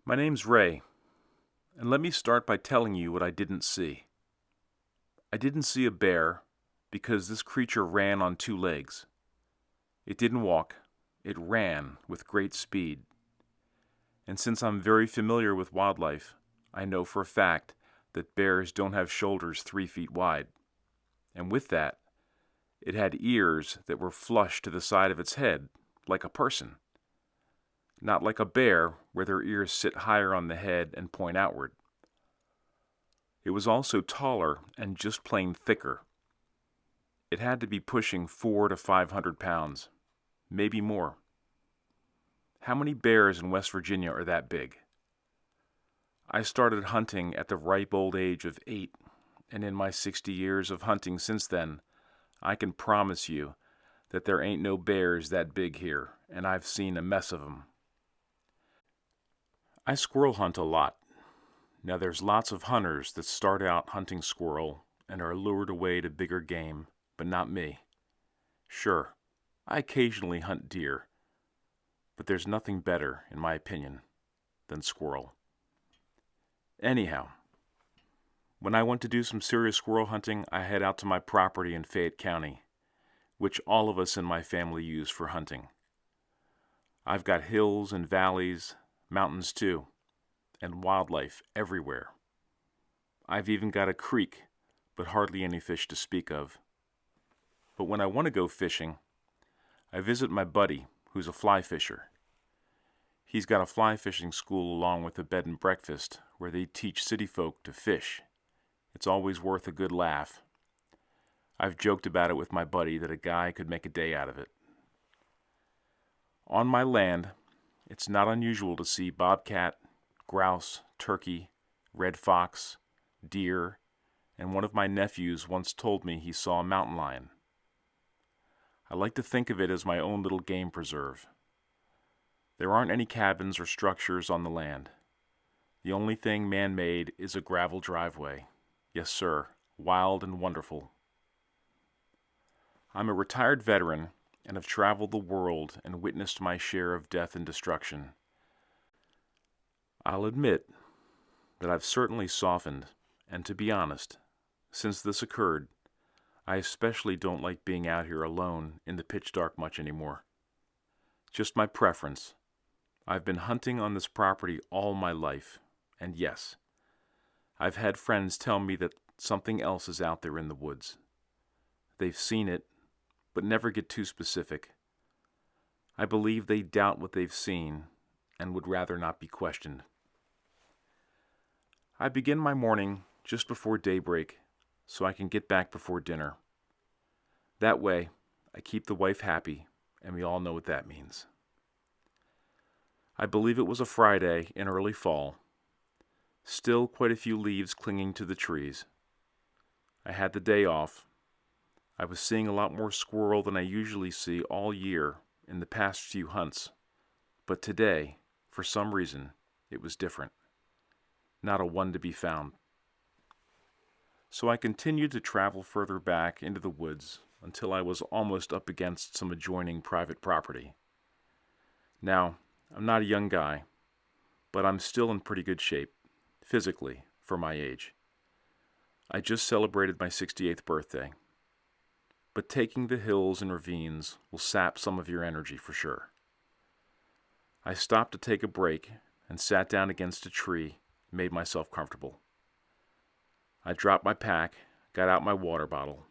My name's Ray, and let me start by telling you what I didn't see. I didn't see a bear because this creature ran on two legs. It didn't walk, it ran with great speed. And since I'm very familiar with wildlife, I know for a fact that bears don't have shoulders 3 feet wide. And with that, it had ears that were flush to the side of its head, like a person. Not like a bear, where their ears sit higher on the head and point outward. It was also taller and just plain thicker. It had to be pushing 400 to 500 pounds, maybe more. How many bears in West Virginia are that big? I started hunting at the ripe old age of 8, and in my 60 years of hunting since then, I can promise you that there ain't no bears that big here, and I've seen a mess of 'em. I squirrel hunt a lot. Now there's lots of hunters that start out hunting squirrel and are lured away to bigger game, but not me. Sure, I occasionally hunt deer, but there's nothing better, in my opinion, than squirrel. Anyhow, when I want to do some serious squirrel hunting, I head out to my property in Fayette County, which all of us in my family use for hunting. I've got hills and valleys, mountains too, and wildlife everywhere. I've even got a creek, but hardly any fish to speak of. But when I want to go fishing, I visit my buddy, who's a fly fisher. He's got a fly fishing school along with a bed and breakfast where they teach city folk to fish. It's always worth a good laugh. I've joked about it with my buddy that a guy could make a day out of it. On my land, it's not unusual to see bobcat, grouse, turkey, red fox, deer, and one of my nephews once told me he saw a mountain lion. I like to think of it as my own little game preserve. There aren't any cabins or structures on the land. The only thing man-made is a gravel driveway. Yes, sir, wild and wonderful. I'm a retired veteran and have traveled the world and witnessed my share of death and destruction. I'll admit that I've certainly softened, and to be honest, since this occurred, I especially don't like being out here alone in the pitch dark much anymore. Just my preference. I've been hunting on this property all my life, and yes, I've had friends tell me that something else is out there in the woods. They've seen it, but never get too specific. I believe they doubt what they've seen and would rather not be questioned. I begin my morning just before daybreak so I can get back before dinner. That way, I keep the wife happy, and we all know what that means. I believe it was a Friday in early fall. Still quite a few leaves clinging to the trees. I had the day off. I was seeing a lot more squirrel than I usually see all year in the past few hunts, but today, for some reason, it was different. Not a one to be found. So I continued to travel further back into the woods until I was almost up against some adjoining private property. Now, I'm not a young guy, but I'm still in pretty good shape, physically, for my age. I just celebrated my 68th birthday. But taking the hills and ravines will sap some of your energy for sure. I stopped to take a break and sat down against a tree and made myself comfortable. I dropped my pack, got out my water bottle.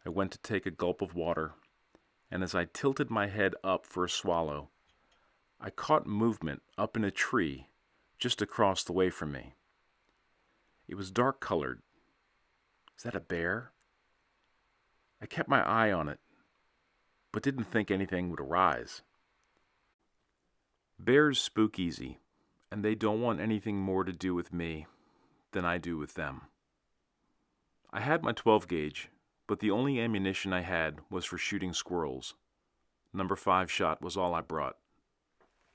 I went to take a gulp of water, and as I tilted my head up for a swallow, I caught movement up in a tree just across the way from me. It was dark colored. Is that a bear? I kept my eye on it, but didn't think anything would arise. Bears spook easy, and they don't want anything more to do with me than I do with them. I had my 12 gauge, but the only ammunition I had was for shooting squirrels. Number 5 shot was all I brought.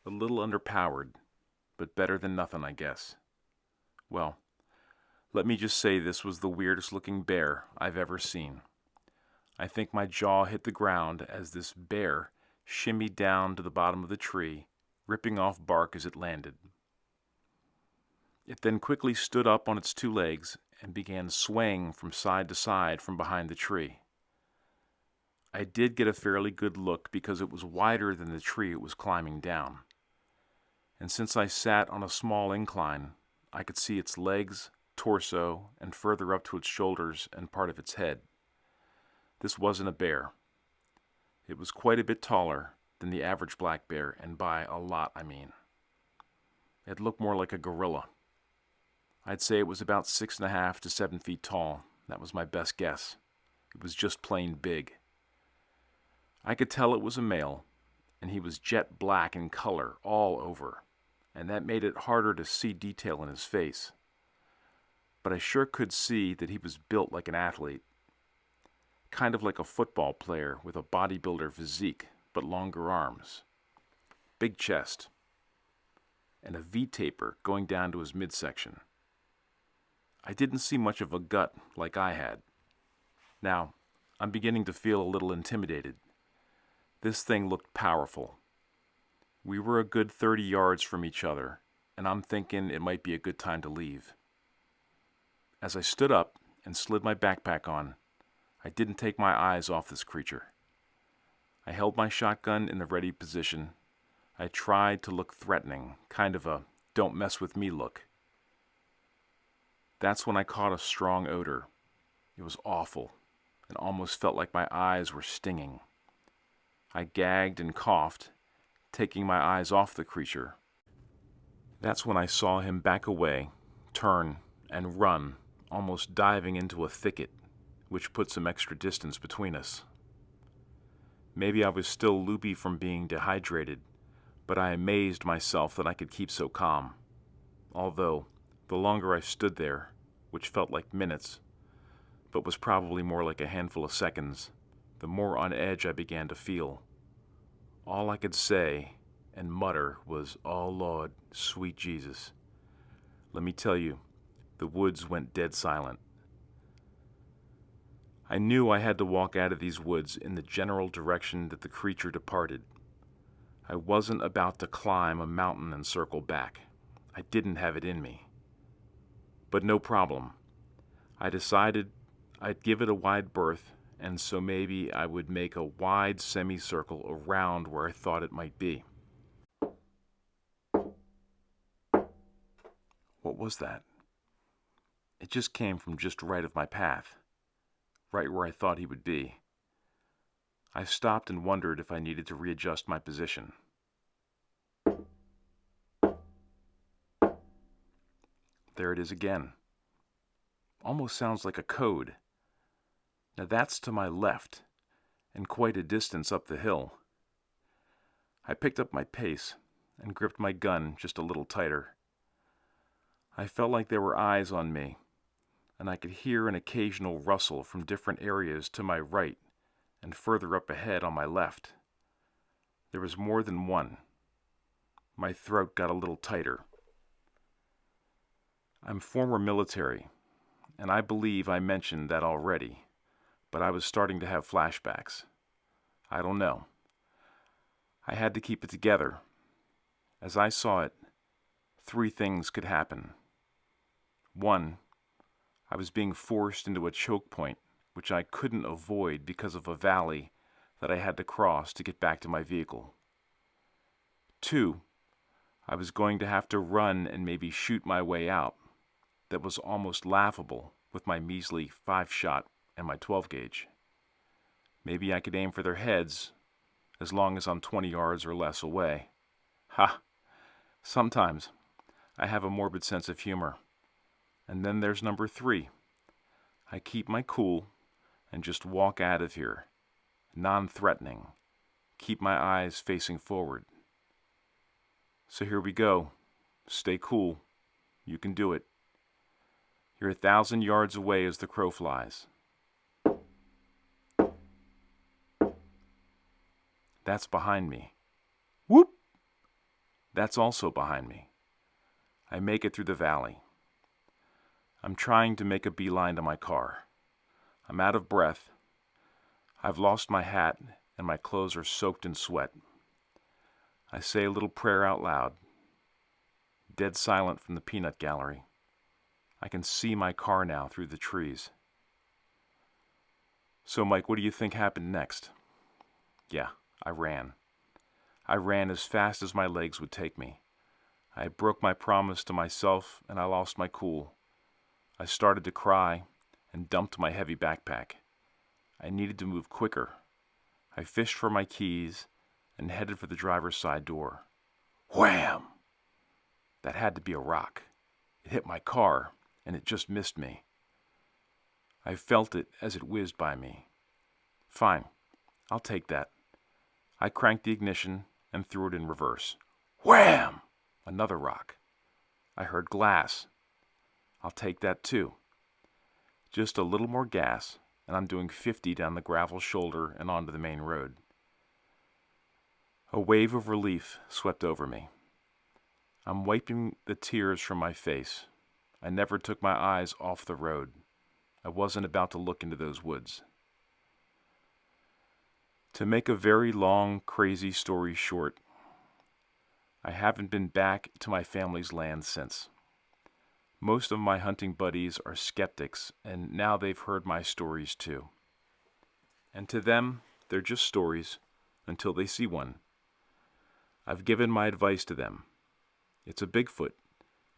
A little underpowered, but better than nothing, I guess. Well, let me just say this was the weirdest looking bear I've ever seen. I think my jaw hit the ground as this bear shimmied down to the bottom of the tree, ripping off bark as it landed. It then quickly stood up on its two legs and began swaying from side to side from behind the tree. I did get a fairly good look because it was wider than the tree it was climbing down. And since I sat on a small incline, I could see its legs, torso, and further up to its shoulders and part of its head. This wasn't a bear. It was quite a bit taller than the average black bear, and by a lot, I mean. It looked more like a gorilla. I'd say it was about 6.5 to 7 feet tall. That was my best guess. It was just plain big. I could tell it was a male, and he was jet black in color all over, and that made it harder to see detail in his face. But I sure could see that he was built like an athlete, kind of like a football player with a bodybuilder physique, but longer arms, big chest, and a V-taper going down to his midsection. I didn't see much of a gut like I had. Now, I'm beginning to feel a little intimidated. This thing looked powerful. We were a good 30 yards from each other, and I'm thinking it might be a good time to leave. As I stood up and slid my backpack on, I didn't take my eyes off this creature. I held my shotgun in the ready position. I tried to look threatening, kind of a don't mess with me look. That's when I caught a strong odor. It was awful, and almost felt like my eyes were stinging. I gagged and coughed, taking my eyes off the creature. That's when I saw him back away, turn, and run, almost diving into a thicket, which put some extra distance between us. Maybe I was still loopy from being dehydrated, but I amazed myself that I could keep so calm. Although, the longer I stood there, which felt like minutes, but was probably more like a handful of seconds, the more on edge I began to feel. All I could say and mutter was, "Oh Lord, sweet Jesus." Let me tell you, the woods went dead silent. I knew I had to walk out of these woods in the general direction that the creature departed. I wasn't about to climb a mountain and circle back. I didn't have it in me. But no problem. I decided I'd give it a wide berth, and so maybe I would make a wide semicircle around where I thought it might be. What was that? It just came from just right of my path, right where I thought he would be. I stopped and wondered if I needed to readjust my position. There it is again. Almost sounds like a code. Now that's to my left, and quite a distance up the hill. I picked up my pace and gripped my gun just a little tighter. I felt like there were eyes on me, and I could hear an occasional rustle from different areas to my right and further up ahead on my left. There was more than one. My throat got a little tighter. I'm former military, and I believe I mentioned that already, but I was starting to have flashbacks. I don't know. I had to keep it together. As I saw it, 3 things could happen. 1, I was being forced into a choke point, which I couldn't avoid because of a valley that I had to cross to get back to my vehicle. 2, I was going to have to run and maybe shoot my way out. That was almost laughable with my measly 5-shot and my 12-gauge. Maybe I could aim for their heads as long as I'm 20 yards or less away. Ha! Sometimes I have a morbid sense of humor. And then there's number 3. I keep my cool and just walk out of here, non-threatening. Keep my eyes facing forward. So here we go. Stay cool. You can do it. You're 1,000 yards away as the crow flies. That's behind me. Whoop! That's also behind me. I make it through the valley. I'm trying to make a beeline to my car. I'm out of breath. I've lost my hat, and my clothes are soaked in sweat. I say a little prayer out loud. dead silent from the peanut gallery. I can see my car now through the trees. So, Mike, what do you think happened next? Yeah, I ran. I ran as fast as my legs would take me. I broke my promise to myself, and I lost my cool. I started to cry and dumped my heavy backpack. I needed to move quicker. I fished for my keys and headed for the driver's side door. Wham! That had to be a rock. It hit my car, and it just missed me. I felt it as it whizzed by me. Fine, I'll take that. I cranked the ignition and threw it in reverse. Wham! Another rock. I heard glass. I'll take that too. Just a little more gas, and I'm doing 50 down the gravel shoulder and onto the main road. A wave of relief swept over me. I'm wiping the tears from my face. I never took my eyes off the road. I wasn't about to look into those woods. To make a very long, crazy story short, I haven't been back to my family's land since. Most of my hunting buddies are skeptics, and now they've heard my stories too. And to them, they're just stories until they see one. I've given my advice to them. It's a Bigfoot,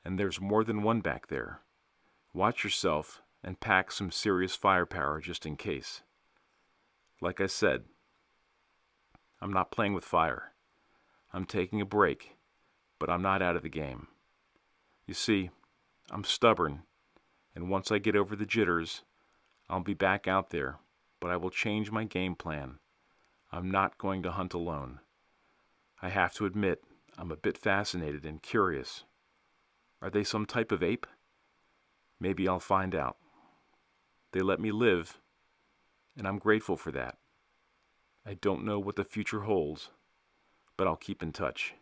and there's more than one back there. Watch yourself and pack some serious firepower just in case. Like I said, I'm not playing with fire. I'm taking a break, but I'm not out of the game. You see, I'm stubborn, and once I get over the jitters, I'll be back out there, but I will change my game plan. I'm not going to hunt alone. I have to admit, I'm a bit fascinated and curious. Are they some type of ape? Maybe I'll find out. They let me live, and I'm grateful for that. I don't know what the future holds, but I'll keep in touch.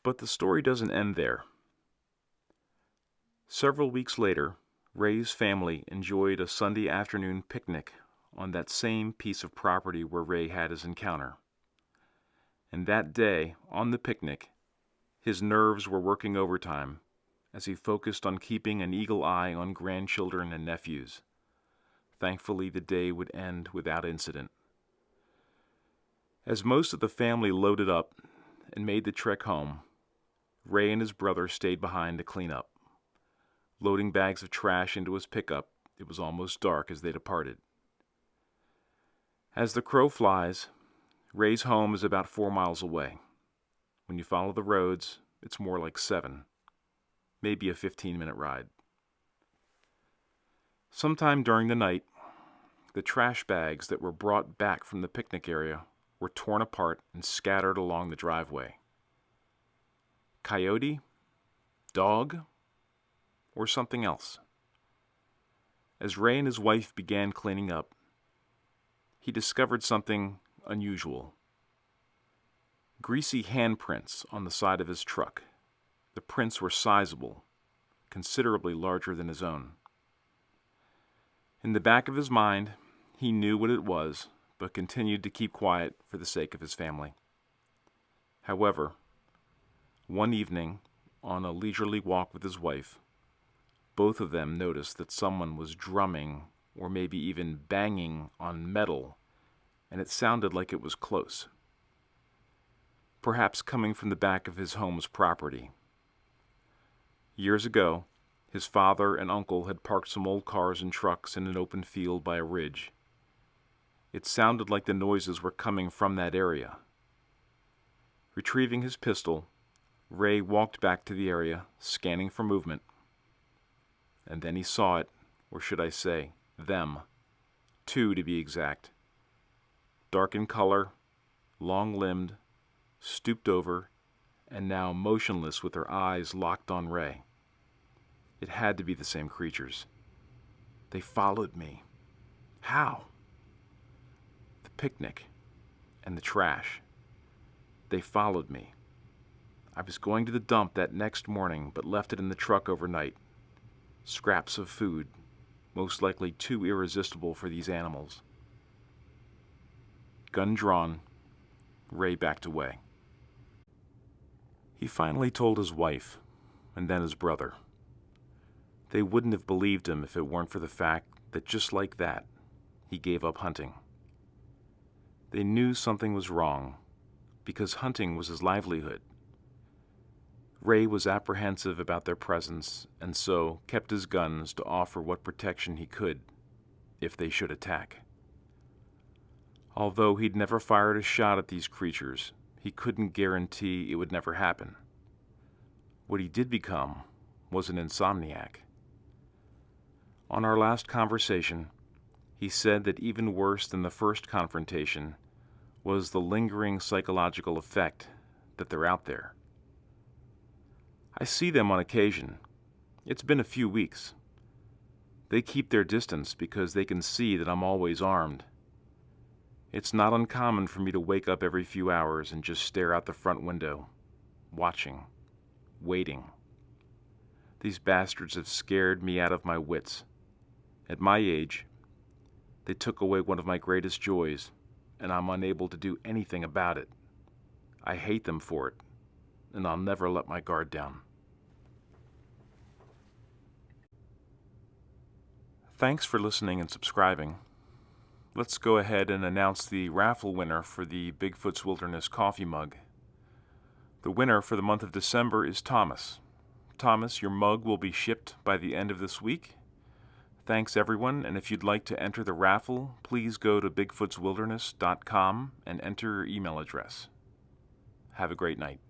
But the story doesn't end there. Several weeks later, Ray's family enjoyed a Sunday afternoon picnic on that same piece of property where Ray had his encounter. And that day, on the picnic, his nerves were working overtime as he focused on keeping an eagle eye on grandchildren and nephews. Thankfully, the day would end without incident. As most of the family loaded up and made the trek home, Ray and his brother stayed behind to clean up. Loading bags of trash into his pickup, it was almost dark as they departed. As the crow flies, Ray's home is about 4 miles away. When you follow the roads, it's more like 7, maybe a 15-minute ride. Sometime during the night, the trash bags that were brought back from the picnic area were torn apart and scattered along the driveway. Coyote? Dog? Or something else? As Ray and his wife began cleaning up, he discovered something unusual. Greasy handprints on the side of his truck. The prints were sizable, considerably larger than his own. In the back of his mind, he knew what it was, but continued to keep quiet for the sake of his family. However, one evening, on a leisurely walk with his wife, both of them noticed that someone was drumming or maybe even banging on metal, and it sounded like it was close. Perhaps coming from the back of his home's property. Years ago, his father and uncle had parked some old cars and trucks in an open field by a ridge. It sounded like the noises were coming from that area. Retrieving his pistol, Ray walked back to the area, scanning for movement. And then he saw it, or should I say, them. 2 to be exact. Dark in color, long-limbed, stooped over, and now motionless with their eyes locked on Ray. It had to be the same creatures. They followed me. How? The picnic and the trash. They followed me. I was going to the dump that next morning, but left it in the truck overnight. Scraps of food, most likely too irresistible for these animals. Gun drawn, Ray backed away. He finally told his wife, and then his brother. They wouldn't have believed him if it weren't for the fact that just like that, he gave up hunting. They knew something was wrong, because hunting was his livelihood. Ray was apprehensive about their presence, and so kept his guns to offer what protection he could, if they should attack. Although he'd never fired a shot at these creatures, he couldn't guarantee it would never happen. What he did become was an insomniac. On our last conversation, he said that even worse than the first confrontation was the lingering psychological effect that they're out there. I see them on occasion. It's been a few weeks. They keep their distance because they can see that I'm always armed. It's not uncommon for me to wake up every few hours and just stare out the front window, watching, waiting. These bastards have scared me out of my wits. At my age, they took away one of my greatest joys, and I'm unable to do anything about it. I hate them for it, and I'll never let my guard down. Thanks for listening and subscribing. Let's go ahead and announce the raffle winner for the Bigfoot's Wilderness coffee mug. The winner for the month of December is Thomas. Thomas, your mug will be shipped by the end of this week. Thanks everyone, and if you'd like to enter the raffle, please go to bigfootswilderness.com and enter your email address. Have a great night.